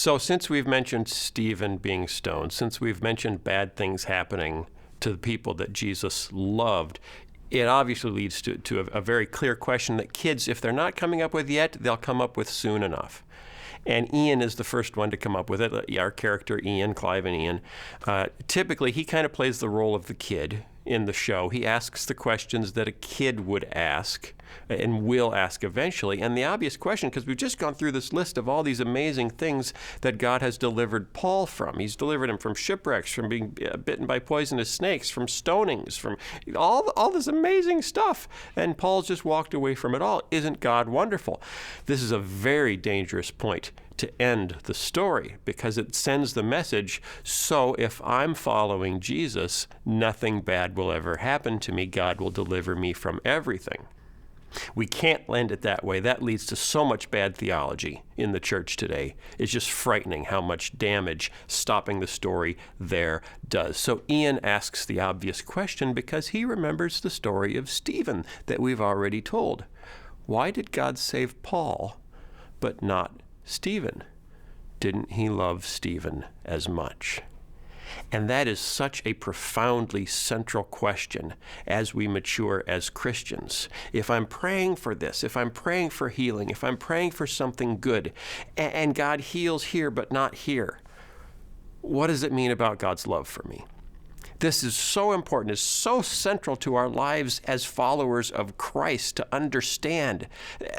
So since we've mentioned Stephen being stoned, since we've mentioned bad things happening to the people that Jesus loved, it obviously leads to a very clear question that kids, if they're not coming up with yet, they'll come up with soon enough. And Ian is the first one to come up with it. Our character, Ian, Clive and Ian, typically he kind of plays the role of the kid in the show. He asks the questions that a kid would ask and will ask eventually. And the obvious question, because we've just gone through this list of all these amazing things that God has delivered Paul from. He's delivered him from shipwrecks, from being bitten by poisonous snakes, from stonings, from all this amazing stuff. And Paul's just walked away from it all. Isn't God wonderful? This is a very dangerous point to end the story, because it sends the message, so if I'm following Jesus, nothing bad will ever happen to me. God will deliver me from everything. We can't end it that way. That leads to so much bad theology in the church today. It's just frightening how much damage stopping the story there does. So Ian asks the obvious question because he remembers the story of Stephen that we've already told. Why did God save Paul but not Stephen? Didn't he love Stephen as much? And that is such a profoundly central question as we mature as Christians. If I'm praying for this, if I'm praying for healing, if I'm praying for something good, and God heals here but not here, what does it mean about God's love for me? This is so important. It's so central to our lives as followers of Christ to understand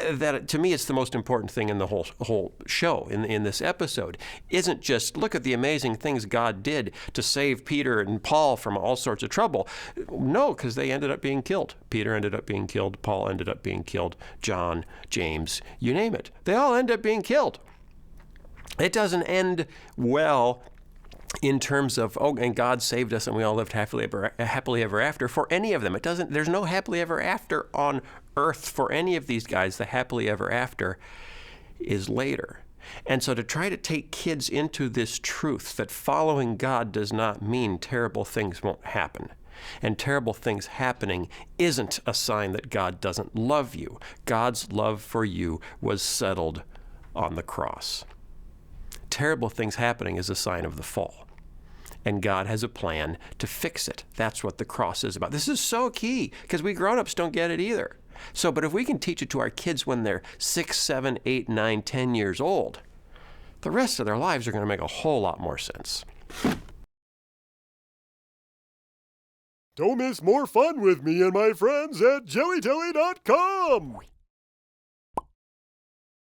that, to me, it's the most important thing in the whole show, in this episode. Isn't just, look at the amazing things God did to save Peter and Paul from all sorts of trouble. No, because they ended up being killed. Peter ended up being killed. Paul ended up being killed. John, James, you name it. They all end up being killed. It doesn't end well in terms of, oh, and God saved us and we all lived happily ever after for any of them. There's no happily ever after on earth for any of these guys. The happily ever after is later. And so to try to take kids into this truth that following God does not mean terrible things won't happen. And terrible things happening isn't a sign that God doesn't love you. God's love for you was settled on the cross. Terrible things happening is a sign of the fall. And God has a plan to fix it. That's what the cross is about. This is so key, because we grown-ups don't get it either. So, but if we can teach it to our kids when they're 6, 7, 8, 9, 10 years old, the rest of their lives are going to make a whole lot more sense. Don't miss more fun with me and my friends at jellytelly.com.